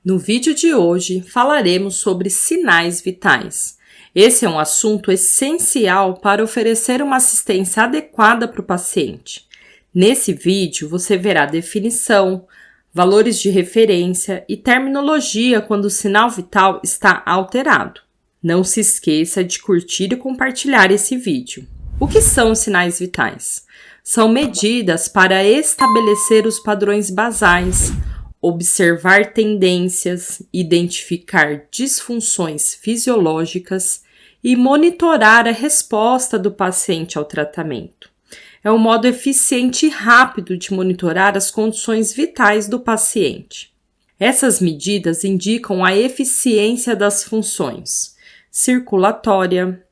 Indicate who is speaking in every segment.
Speaker 1: No vídeo de hoje, falaremos sobre sinais vitais. Esse é um assunto essencial para oferecer uma assistência adequada para o paciente. Nesse vídeo, você verá definição, valores de referência e terminologia quando o sinal vital está alterado. Não se esqueça de curtir e compartilhar esse vídeo. O que são os sinais vitais? São medidas para estabelecer os padrões basais, observar tendências, identificar disfunções fisiológicas e monitorar a resposta do paciente ao tratamento. É um modo eficiente e rápido de monitorar as condições vitais do paciente. Essas medidas indicam a eficiência das funções circulatória,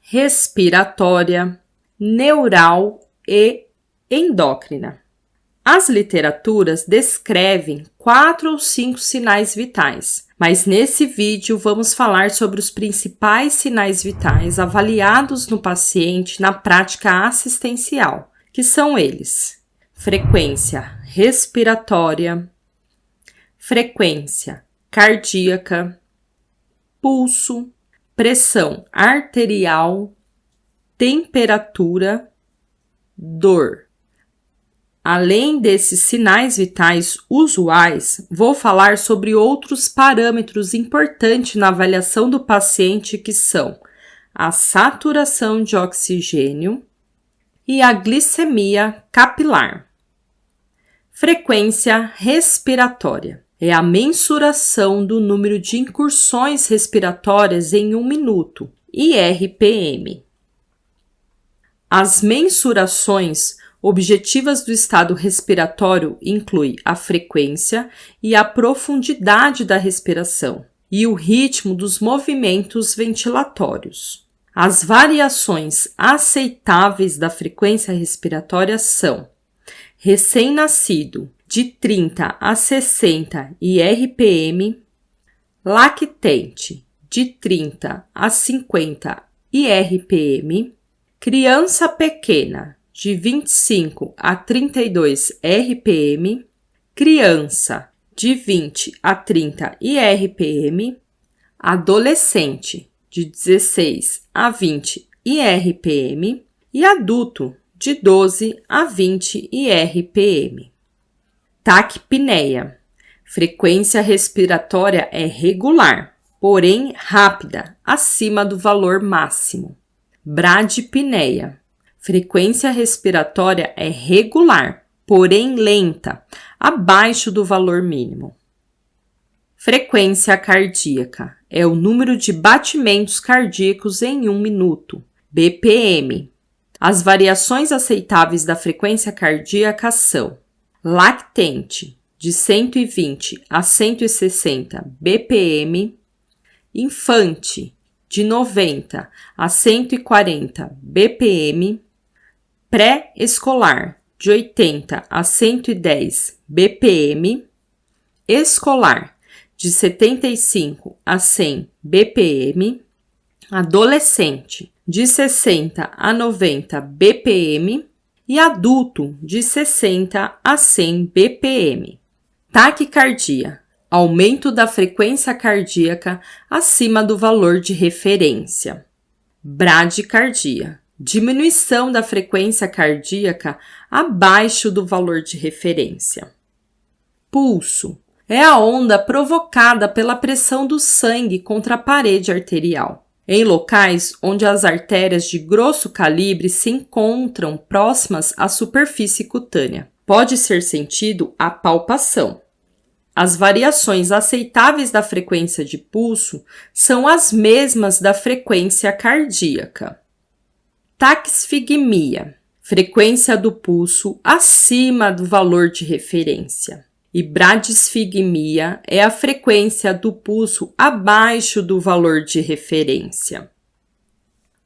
Speaker 1: respiratória, neural e endócrina. As literaturas descrevem 4 ou 5 sinais vitais, mas nesse vídeo vamos falar sobre os principais sinais vitais avaliados no paciente na prática assistencial, que são eles: frequência respiratória, frequência cardíaca, pulso, pressão arterial, temperatura, dor. Além desses sinais vitais usuais, vou falar sobre outros parâmetros importantes na avaliação do paciente, que são a saturação de oxigênio e a glicemia capilar. Frequência respiratória é a mensuração do número de incursões respiratórias em 1 minuto, IRPM. As mensurações objetivas do estado respiratório incluem a frequência e a profundidade da respiração e o ritmo dos movimentos ventilatórios. As variações aceitáveis da frequência respiratória são: recém-nascido, de 30 a 60 IRPM, lactente, de 30 a 50 IRPM, criança pequena, de 25 a 32 RPM, criança de 20 a 30 IRPM, adolescente de 16 a 20 IRPM e adulto de 12 a 20 IRPM. Taquipneia. Frequência respiratória é regular, porém rápida, acima do valor máximo. Bradipneia. Frequência respiratória é regular, porém lenta, abaixo do valor mínimo. Frequência cardíaca é o número de batimentos cardíacos em 1 minuto, BPM. As variações aceitáveis da frequência cardíaca são: lactente, de 120 a 160 BPM, infante, de 90 a 140 BPM, pré-escolar, de 80 a 110 BPM, escolar, de 75 a 100 BPM, adolescente, de 60 a 90 BPM e adulto, de 60 a 100 BPM. Taquicardia. Aumento da frequência cardíaca acima do valor de referência. Bradicardia. Diminuição da frequência cardíaca abaixo do valor de referência. Pulso. É a onda provocada pela pressão do sangue contra a parede arterial, em locais onde as artérias de grosso calibre se encontram próximas à superfície cutânea. Pode ser sentido a palpação. As variações aceitáveis da frequência de pulso são as mesmas da frequência cardíaca. Taquisfigmia, frequência do pulso acima do valor de referência. E bradisfigmia é a frequência do pulso abaixo do valor de referência.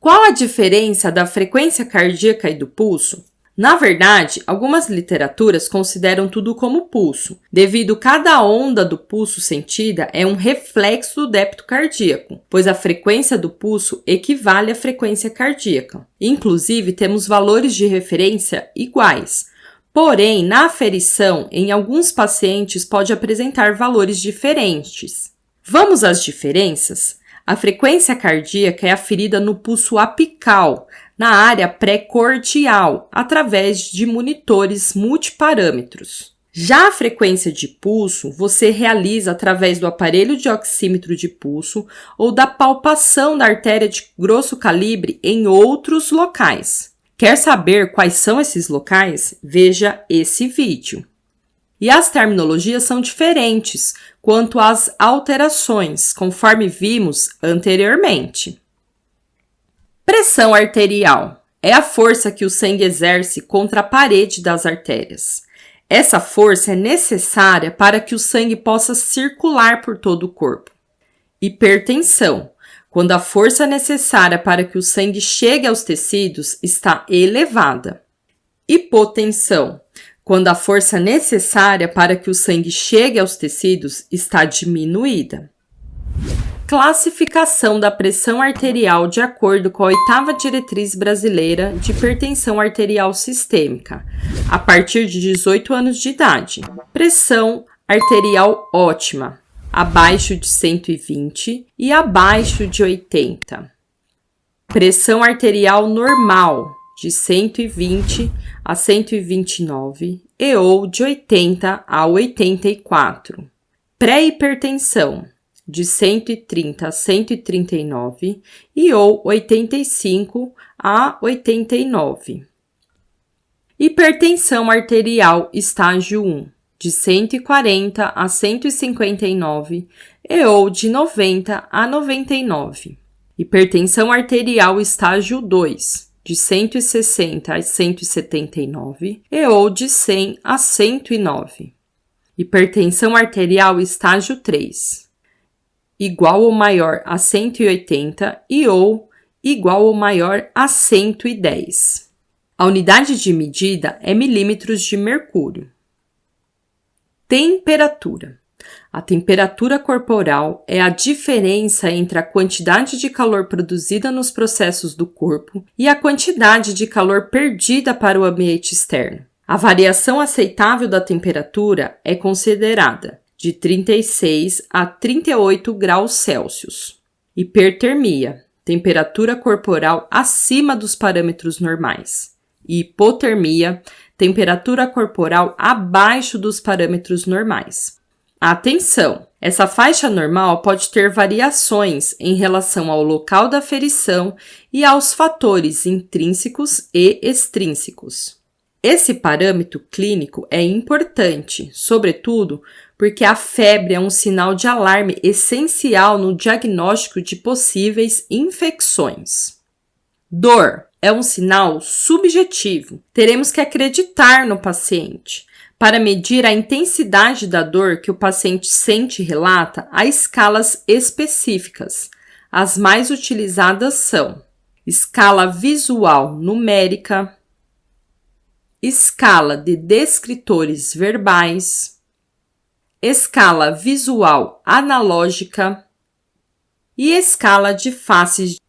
Speaker 1: Qual a diferença da frequência cardíaca e do pulso? Na verdade, algumas literaturas consideram tudo como pulso, devido cada onda do pulso sentida é um reflexo do débito cardíaco, pois a frequência do pulso equivale à frequência cardíaca. Inclusive, temos valores de referência iguais. Porém, na aferição, em alguns pacientes pode apresentar valores diferentes. Vamos às diferenças? A frequência cardíaca é aferida no pulso apical, na área pré-cordial, através de monitores multiparâmetros. Já a frequência de pulso, você realiza através do aparelho de oxímetro de pulso ou da palpação da artéria de grosso calibre em outros locais. Quer saber quais são esses locais? Veja esse vídeo. E as terminologias são diferentes quanto às alterações, conforme vimos anteriormente. Pressão arterial é a força que o sangue exerce contra a parede das artérias. Essa força é necessária para que o sangue possa circular por todo o corpo. Hipertensão, quando a força necessária para que o sangue chegue aos tecidos está elevada. Hipotensão, quando a força necessária para que o sangue chegue aos tecidos está diminuída. Classificação da pressão arterial de acordo com a 8ª Diretriz Brasileira de Hipertensão Arterial Sistêmica, a partir de 18 anos de idade. Pressão arterial ótima, abaixo de 120 e abaixo de 80. Pressão arterial normal, de 120 a 129 e ou de 80 a 84. Pré-hipertensão, de 130 a 139 e ou 85 a 89. Hipertensão arterial estágio 1, de 140 a 159 e ou de 90 a 99. Hipertensão arterial estágio 2, de 160 a 179 e ou de 100 a 109. Hipertensão arterial estágio 3, igual ou maior a 180 e ou igual ou maior a 110. A unidade de medida é milímetros de mercúrio. Temperatura. A temperatura corporal é a diferença entre a quantidade de calor produzida nos processos do corpo e a quantidade de calor perdida para o ambiente externo. A variação aceitável da temperatura é considerada de 36 a 38 graus Celsius. Hipertermia, temperatura corporal acima dos parâmetros normais. Hipotermia, temperatura corporal abaixo dos parâmetros normais. Atenção! Essa faixa normal pode ter variações em relação ao local da aferição e aos fatores intrínsecos e extrínsecos. Esse parâmetro clínico é importante, sobretudo porque a febre é um sinal de alarme essencial no diagnóstico de possíveis infecções. Dor é um sinal subjetivo. Teremos que acreditar no paciente. Para medir a intensidade da dor que o paciente sente e relata, há escalas específicas. As mais utilizadas são escala visual numérica, escala de descritores verbais, escala visual analógica e escala de faces.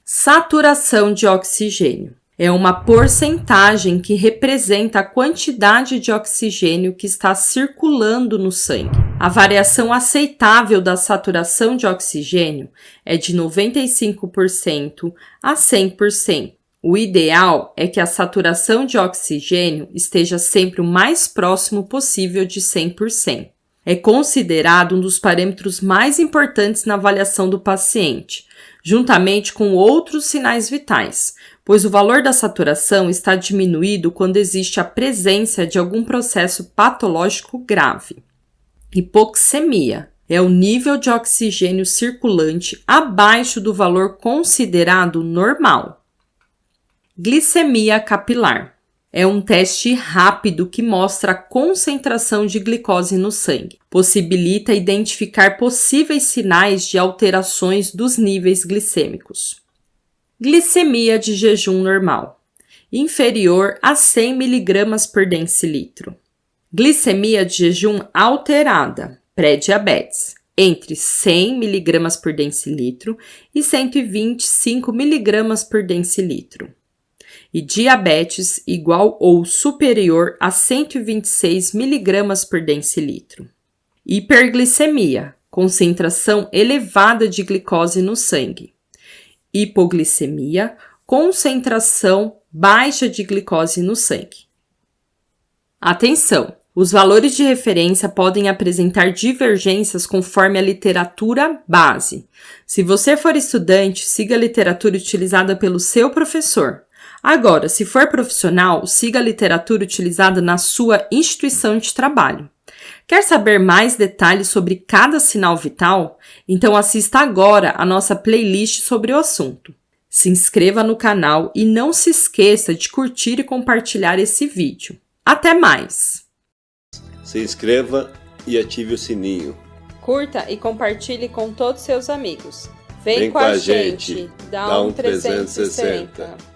Speaker 1: Saturação de oxigênio. É uma porcentagem que representa a quantidade de oxigênio que está circulando no sangue. A variação aceitável da saturação de oxigênio é de 95% a 100%. O ideal é que a saturação de oxigênio esteja sempre o mais próximo possível de 100%. É considerado um dos parâmetros mais importantes na avaliação do paciente, juntamente com outros sinais vitais, pois o valor da saturação está diminuído quando existe a presença de algum processo patológico grave. Hipoxemia é o nível de oxigênio circulante abaixo do valor considerado normal. Glicemia capilar é um teste rápido que mostra a concentração de glicose no sangue. Possibilita identificar possíveis sinais de alterações dos níveis glicêmicos. Glicemia de jejum normal, inferior a 100 mg por decilitro. Glicemia de jejum alterada, pré-diabetes, entre 100 mg por decilitro e 125 mg por decilitro. e diabetes igual ou superior a 126 mg por decilitro. Hiperglicemia, concentração elevada de glicose no sangue. Hipoglicemia, concentração baixa de glicose no sangue. Atenção! Os valores de referência podem apresentar divergências conforme a literatura base. Se você for estudante, siga a literatura utilizada pelo seu professor. Agora, se for profissional, siga a literatura utilizada na sua instituição de trabalho. Quer saber mais detalhes sobre cada sinal vital? Então assista agora a nossa playlist sobre o assunto. Se inscreva no canal e não se esqueça de curtir e compartilhar esse vídeo. Até mais!
Speaker 2: Se inscreva e ative o sininho.
Speaker 1: Curta e compartilhe com todos seus amigos. Vem
Speaker 2: Vem
Speaker 1: com a gente, dá um 360.